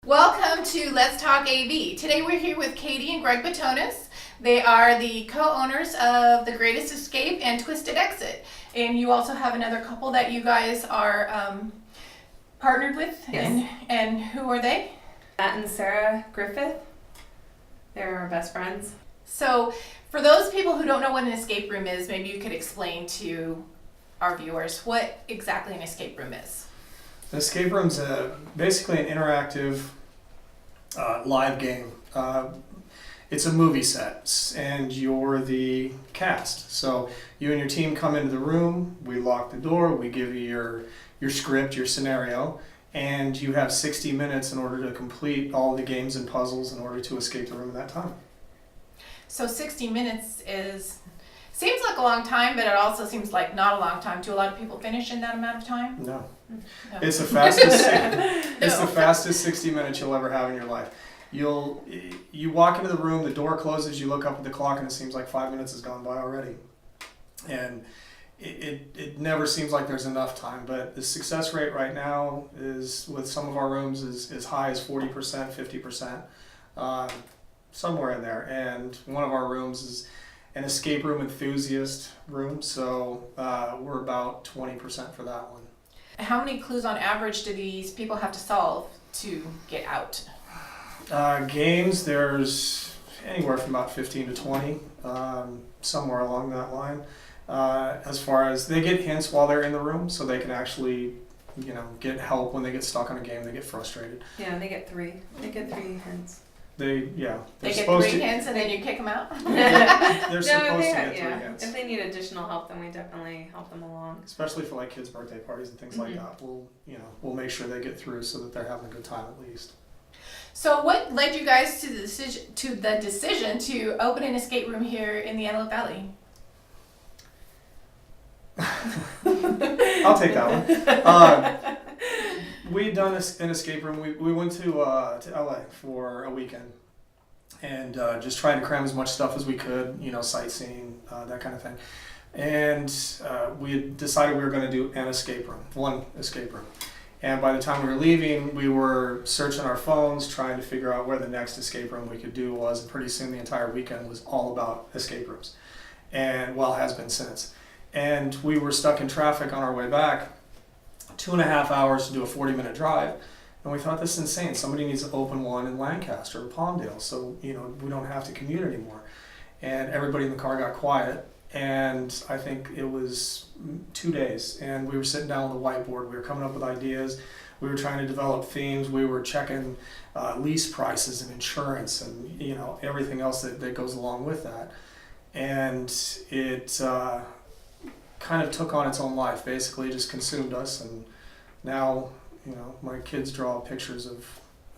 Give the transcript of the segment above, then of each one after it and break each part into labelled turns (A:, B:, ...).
A: Welcome to Let's Talk AV. Today we're here with Katie and Greg Batonis. They are the co-owners of The Greatest Escape and Twisted Exit. And you also have another couple that you guys are partnered with.
B: Yes.
A: And who are they?
B: Matt and Sarah Griffith. They're our best friends.
A: So for those people who don't know what an escape room is, maybe you could explain to our viewers what exactly an escape room is.
C: An escape room's basically an interactive live game. It's a movie set, and you're the cast. So you and your team come into the room, we lock the door, we give you your script, your scenario, and you have 60 minutes in order to complete all the games and puzzles in order to escape the room in that time.
A: So 60 minutes seems like a long time, but it also seems like not a long time. Do a lot of people finish in that amount of time?
C: No.
A: No.
C: It's the fastest 60 minutes you'll ever have in your life. You walk into the room, the door closes, you look up at the clock, and it seems like 5 minutes has gone by already. And it never seems like there's enough time, but the success rate right now is, with some of our rooms, is as high as 40%, 50%, somewhere in there. And one of our rooms is an escape room enthusiast room, so we're about 20% for that one.
A: How many clues on average do these people have to solve to get out?
C: Games, there's anywhere from about 15 to 20, somewhere along that line. As far as they get hints while they're in the room, so they can actually, get help when they get stuck on a game, they get frustrated.
B: Yeah, they get three. They get 3 hints.
C: They're
A: They get
C: supposed
A: 3
C: to,
A: hints and then you kick them out?
C: they're supposed to get 3 hints.
B: If they need additional help, then we definitely help them along.
C: Especially for like kids' birthday parties and things like that. We'll make sure they get through so that they're having a good time at least.
A: So what led you guys to the decision to open an escape room here in the Antelope Valley?
C: I'll take that one. We'd done an escape room. We went to LA for a weekend and just tried to cram as much stuff as we could, sightseeing, that kind of thing. And we had decided we were going to do one escape room. And by the time we were leaving, we were searching our phones, trying to figure out where the next escape room we could do was. And pretty soon the entire weekend was all about escape rooms. And, has been since. And we were stuck in traffic on our way back, 2.5 hours to do a 40-minute drive. And we thought, this is insane. Somebody needs to open one in Lancaster or Palmdale so, we don't have to commute anymore. And everybody in the car got quiet. And I think it was 2 days. And we were sitting down with a whiteboard. We were coming up with ideas. We were trying to develop themes. We were checking lease prices and insurance and, everything else that goes along with that. And it kind of took on its own life, basically just consumed us. And now, my kids draw pictures of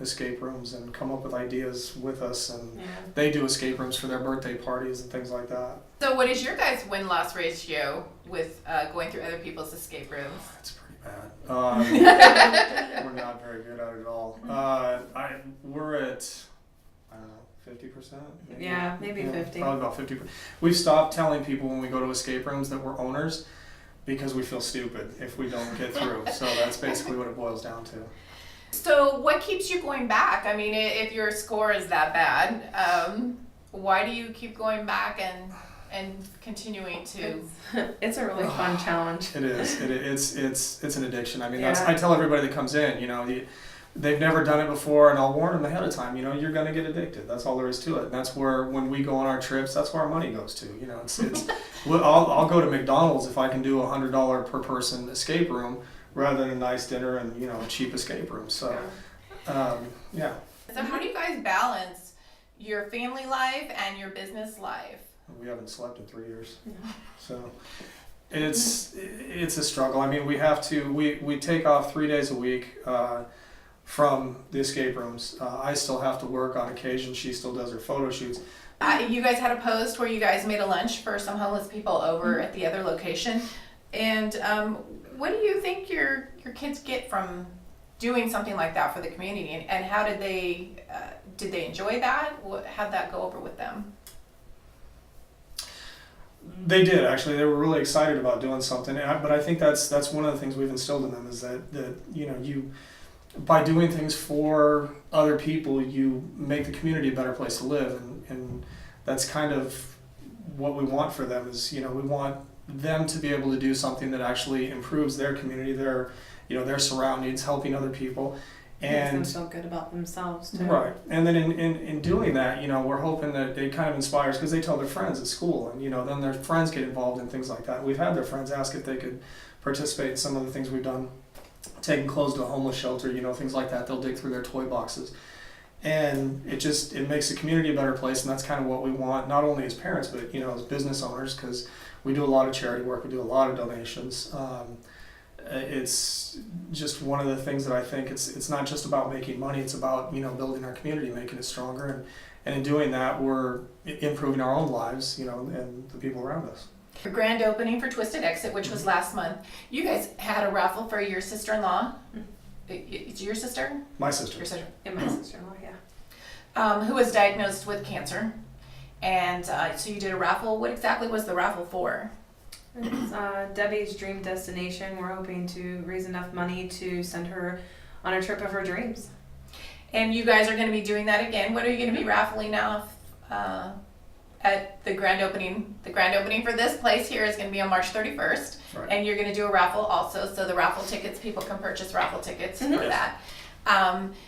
C: escape rooms and come up with ideas with us, and they do escape rooms for their birthday parties and things like that.
A: So what is your guys' win-loss ratio with going through other people's escape rooms?
C: It's pretty bad. We're not very good at it at all. We're at, I don't know, 50%?
B: Yeah, maybe 50.
C: Probably about 50%. We've stopped telling people when we go to escape rooms that we're owners because we feel stupid if we don't get through. So that's basically what it boils down to.
A: So what keeps you going back? I mean, if your score is that bad, why do you keep going back and continuing to?
B: It's a really fun challenge.
C: It is. It's an addiction. I mean,
B: Yeah.
C: I tell everybody that comes in, they've never done it before, and I'll warn them ahead of time. You're going to get addicted. That's all there is to it. And that's where, when we go on our trips, that's where our money goes to. I'll go to McDonald's if I can do $100 per person escape room rather than a nice dinner and a cheap escape room. So, yeah.
A: So how do you guys balance your family life and your business life?
C: We haven't slept in 3 years, so it's a struggle. I mean, we take off 3 days a week from the escape rooms. I still have to work on occasion. She still does her photo shoots.
A: You guys had a post where you guys made a lunch for some homeless people over at the other location, and what do you think your kids get from doing something like that for the community, and how did they enjoy that? How'd that go over with them?
C: They did, actually. They were really excited about doing something. But I think that's one of the things we've instilled in them is that by doing things for other people, you make the community a better place to live, and that's kind of what we want for them. Is we want them to be able to do something that actually improves their community, their surroundings, helping other people, and
B: makes them feel good about themselves too.
C: right. And then in doing that, we're hoping that it kind of inspires, because they tell their friends at school, and then their friends get involved in things like that. We've had their friends ask if they could participate in some of the things we've done, taking clothes to a homeless shelter, things like that. They'll dig through their toy boxes, and it makes the community a better place, and that's kind of what we want, not only as parents, but as business owners, because we do a lot of charity work, we do a lot of donations. It's just one of the things that I think it's not just about making money, it's about building our community, making it stronger, and in doing that we're improving our own lives, and the people around us.
A: Your grand opening for Twisted Exit, which was last month, you guys had a raffle for your sister-in-law. It's your sister?
C: My sister.
A: Your sister.
B: And my sister-in-law, yeah.
A: Who was diagnosed with cancer. And so you did a raffle. What exactly was the raffle for?
B: It's Debbie's dream destination. We're hoping to raise enough money to send her on a trip of her dreams.
A: And you guys are going to be doing that again. What are you going to be raffling off at the grand opening? The grand opening for this place here is going to be on March 31st.
C: Right.
A: And you're going to do a raffle also. So the raffle tickets, people can purchase raffle tickets for that.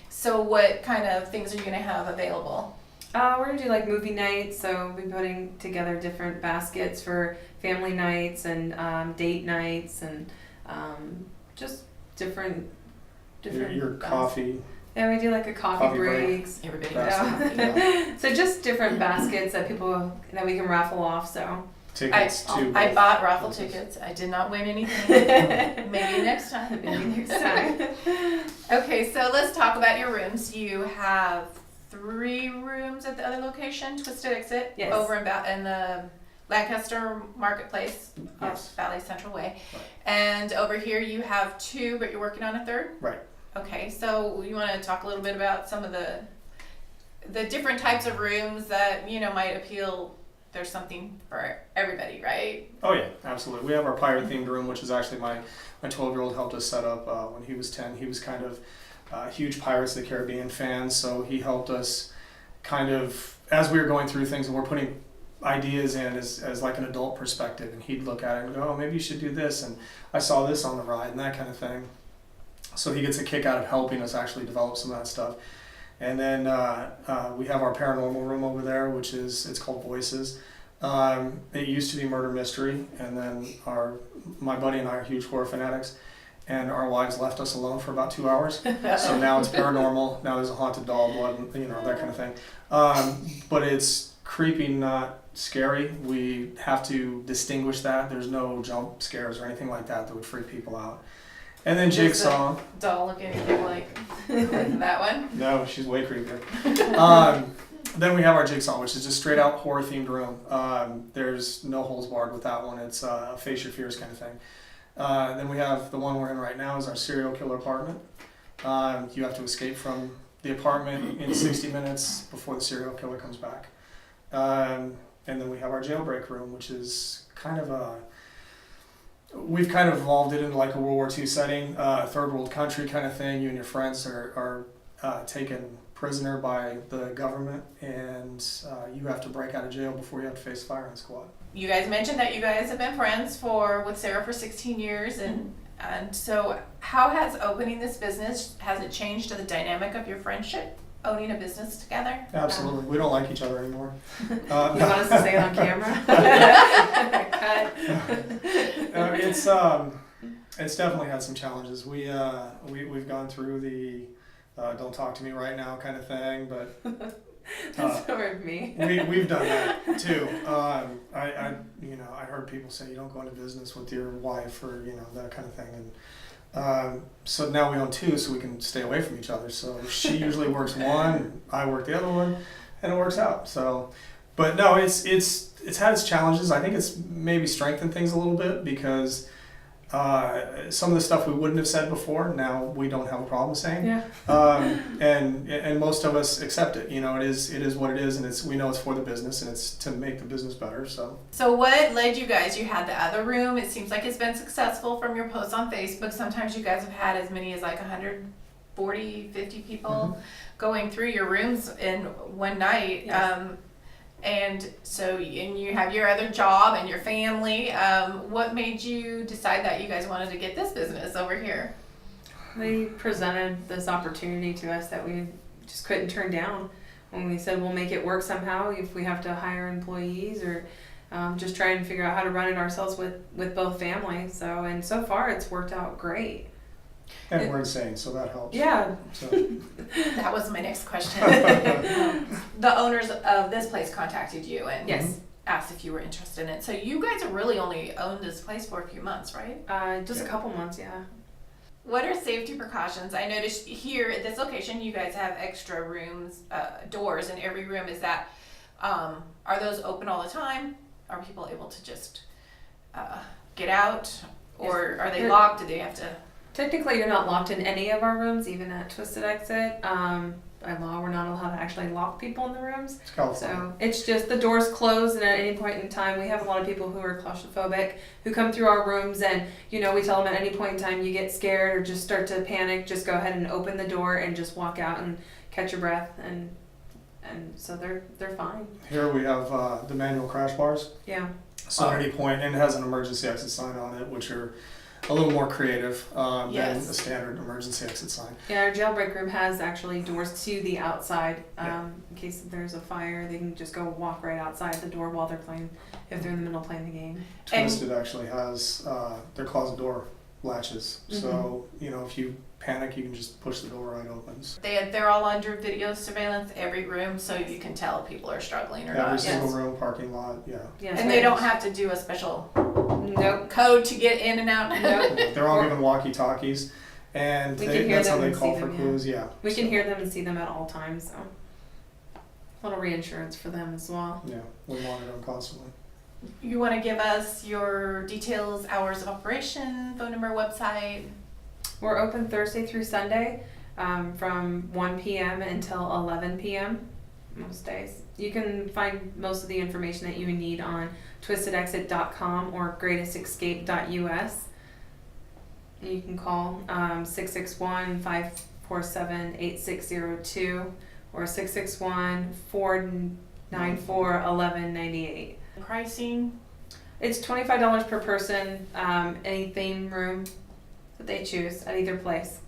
A: So what kind of things are you going to have available?
B: We're going to do like movie nights. So we'll be putting together different baskets for family nights and date nights and just different
C: your coffee.
B: Yeah, we do like a coffee breaks.
A: Everybody
C: Basket.
A: knows.
B: So just different baskets that we can raffle off. So
C: Tickets to
A: I bought raffle tickets. I did not win anything. Maybe next time.
B: maybe next time.
A: Okay, so let's talk about your rooms. You have 3 rooms at the other location, Twisted Exit,
B: Yes.
A: over in the Lancaster Marketplace off
C: Yes.
A: Valley Central Way.
C: Right.
A: And over here you have 2, but you're working on a 3rd?
C: Right.
A: Okay, so you want to talk a little bit about some of the different types of rooms that, might appeal. There's something for everybody, right?
C: Oh yeah, absolutely. We have our pirate themed room, which is actually my 12-year-old helped us set up when he was 10. He was kind of a huge Pirates of the Caribbean fan, so he helped us kind of, as we were going through things and we're putting ideas in as like an adult perspective, and he'd look at it and go, oh, maybe you should do this, and I saw this on the ride and that kind of thing. So he gets a kick out of helping us actually develop some of that stuff. And then we have our paranormal room over there, which it's called Voices. It used to be Murder Mystery, and then my buddy and I are huge horror fanatics, and our wives left us alone for about 2 hours. So now it's paranormal. Now there's a haunted doll, blood, and that kind of thing. But it's creepy, not scary. We have to distinguish that. There's no jump scares or anything like that would freak people out. And then Jigsaw.
A: Doll look anything like that one?
C: No, she's way creepier. Then we have our Jigsaw, which is just straight out horror themed room. There's no holds barred with that one. It's face your fears kind of thing. Then we have the one we're in right now is our serial killer apartment. You have to escape from the apartment in 60 minutes before the serial killer comes back. And then we have our jailbreak room, which is kind of we've kind of evolved it into like a World War II setting, third world country kind of thing. You and your friends are taken prisoner by the government, and you have to break out of jail before you have to face firing squad.
A: You guys mentioned that you guys have been friends with Sarah for 16 years, and so how has opening this business, has it changed the dynamic of your friendship, owning a business together?
C: Absolutely. We don't like each other anymore.
B: You want us to say it on camera? Cut.
C: It's definitely had some challenges. We've gone through the don't talk to me right now kind of thing, but
B: That's over me.
C: we've done that too. I heard people say you don't go into business with your wife or that kind of thing, and so now we own 2, so we can stay away from each other. So she usually works one, I work the other one, and it works out. So, but no, it's had its challenges. I think it's maybe strengthened things a little bit because some of the stuff we wouldn't have said before, now we don't have a problem saying.
B: Yeah.
C: And most of us accept it. It is what it is, and we know it's for the business, and it's to make the business better. So
A: what led you guys? You had the other room. It seems like it's been successful from your posts on Facebook. Sometimes you guys have had as many as like 140 40, 50 people going through your rooms in one night.
B: Yes.
A: And so, and you have your other job and your family. What made you decide that you guys wanted to get this business over here?
B: They presented this opportunity to us that we just couldn't turn down. When we said we'll make it work somehow, if we have to hire employees or just try and figure out how to run it ourselves with both families. And so far it's worked out great.
C: And we're insane, so that helps.
B: Yeah.
C: So.
A: That was my next question. The owners of this place contacted you and
B: Yes.
A: asked if you were interested in it. So you guys have really only owned this place for a few months, right?
B: Just a couple months, yeah.
A: What are safety precautions? I noticed here at this location you guys have extra rooms, doors in every room. Is that, are those open all the time? Are people able to just get out? Or are they locked? Do they have to?
B: Technically, you're not locked in any of our rooms, even at Twisted Exit. By law, we're not allowed to actually lock people in the rooms.
C: It's California.
B: So it's just the doors closed, and at any point in time, we have a lot of people who are claustrophobic who come through our rooms, and we tell them at any point in time you get scared or just start to panic, just go ahead and open the door and just walk out and catch your breath, and so they're fine.
C: Here we have the manual crash bars.
B: Yeah.
C: So at any point, and it has an emergency exit sign on it, which are a little more creative than
A: Yes.
C: a standard emergency exit sign.
B: Yeah, our jailbreak room has actually doors to the outside. In case there's a fire, they can just go walk right outside the door while they're playing, if they're in the middle of playing the game.
C: Twisted actually has their closet door latches. So, if you panic, you can just push the door right open.
A: They're all under video surveillance, every room, so you can tell if people are struggling or
C: Every
A: not.
C: single room, parking lot, yeah.
B: Yes,
A: And they don't have to do a special
B: Nope.
A: code to get in and out.
B: Nope.
C: They're all given walkie-talkies, and
B: We can hear
C: that's how
B: them
C: they
B: and
C: call
B: see
C: for
B: them,
C: clues, yeah.
B: We can hear them and see them at all times, so a little reinsurance for them as well.
C: Yeah, we monitor them constantly.
A: You want to give us your details, hours of operation, phone number, website?
B: We're open Thursday through Sunday from 1 p.m. until 11 p.m. most days. You can find most of the information that you need on twistedexit.com or greatestescape.us. You can call 661-547-8602 or 661-494-1198.
A: Pricing?
B: It's $25 per person, any theme room that they choose at either place.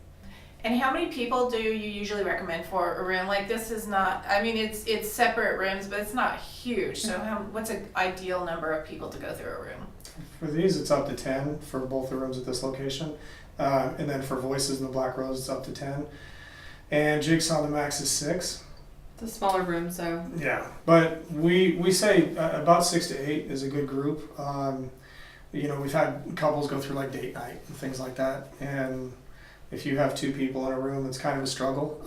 A: And how many people do you usually recommend for a room? Like, this is not, I mean, it's separate rooms, but it's not huge. So what's an ideal number of people to go through a room?
C: For these, it's up to 10 for both the rooms at this location. And then for Voices in the Black Rose, it's up to 10. And Jigsaw, the max is 6.
B: It's a smaller room, so
C: Yeah, but we say about 6 to 8 is a good group. We've had couples go through like date night and things like that. And if you have 2 people in a room, it's kind of a struggle.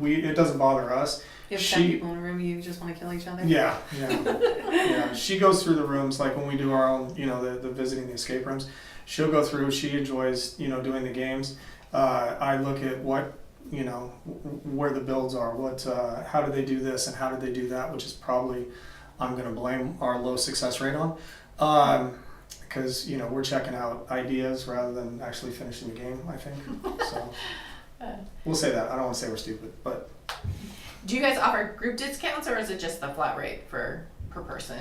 C: It doesn't bother us.
B: if 10 people in a room, you just want to kill each other.
C: Yeah. Yeah. She goes through the rooms, like when we do our own, the visiting the escape rooms, she'll go through, she enjoys, doing the games. I look at what, where the builds are, how do they do this and how do they do that, which is probably, I'm going to blame our low success rate on. Because, we're checking out ideas rather than actually finishing the game, I think. So we'll say that. I don't want to say we're stupid, but.
A: Do you guys offer group discounts or is it just the flat rate per person?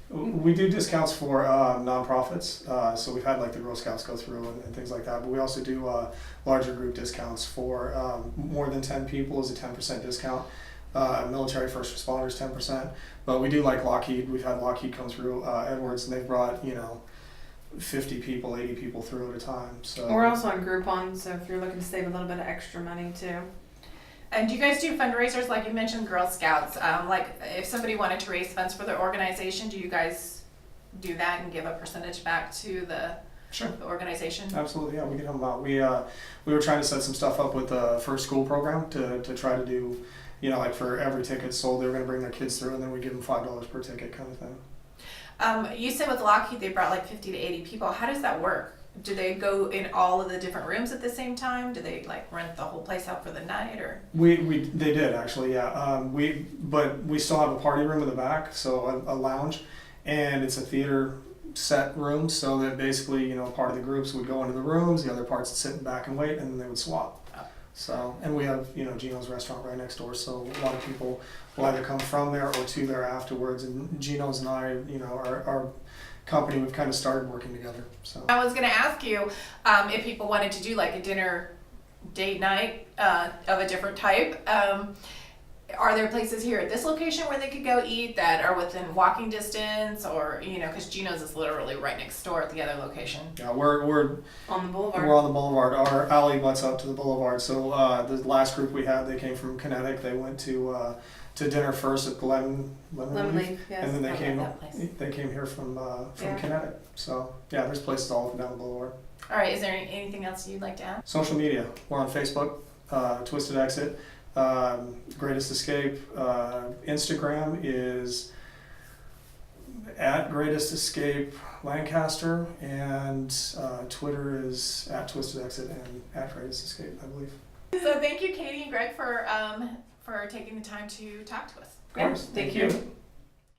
C: We do discounts for nonprofits, so we've had like the Girl Scouts go through and things like that, but we also do larger group discounts for more than 10 people is a 10% discount. Military first responders 10%, but we do like Lockheed. We've had Lockheed come through Edwards, and they've brought 50 people, 80 people through at a time. So
B: We're also on Groupon, so if you're looking to save a little bit of extra money too.
A: And do you guys do fundraisers? Like you mentioned Girl Scouts. Like if somebody wanted to raise funds for their organization, do you guys do that and give a percentage back to the organization?
C: Absolutely, yeah, we can help them out. We were trying to set some stuff up with the First School program to try to do, like for every ticket sold, they were going to bring their kids through, and then we give them $5 per ticket kind of thing.
A: You said with Lockheed they brought like 50 to 80 people. How does that work? Do they go in all of the different rooms at the same time? Do they like rent the whole place out for the night, or?
C: They did actually, yeah. But we still have a party room in the back, so a lounge, and it's a theater set room. So that basically, part of the groups would go into the rooms, the other parts would sit in back and wait, and then they would swap. So, and we have, you know, Gino's restaurant right next door, so a lot of people will either come from there or to there afterwards. And Gino's and I, you know, our company, we've kind of started working together. So
A: I was gonna ask you if people wanted to do like a dinner date night of a different type. Are there places here at this location where they could go eat that are within walking distance, or you know, because Gino's is literally right next door at the other location?
C: yeah, we're
B: On the boulevard.
C: We're on the boulevard. Our alley butts up to the boulevard. So the last group we had, they came from Kinetic. They went to dinner first at Lemon
B: Lemonade, yes.
C: and then
A: I love that place.
C: they came here from
B: Yeah.
C: Kinetic. So yeah, there's places all up and down the boulevard.
A: All right, is there anything else you'd like to add?
C: Social media. We're on Facebook, Twisted Exit, Greatest Escape. Instagram is at Greatest Escape Lancaster, and Twitter is at Twisted Exit and at Greatest Escape, I believe.
A: So thank you, Katie and Greg, for taking the time to talk to us.
C: Of course.
B: Thank
C: you.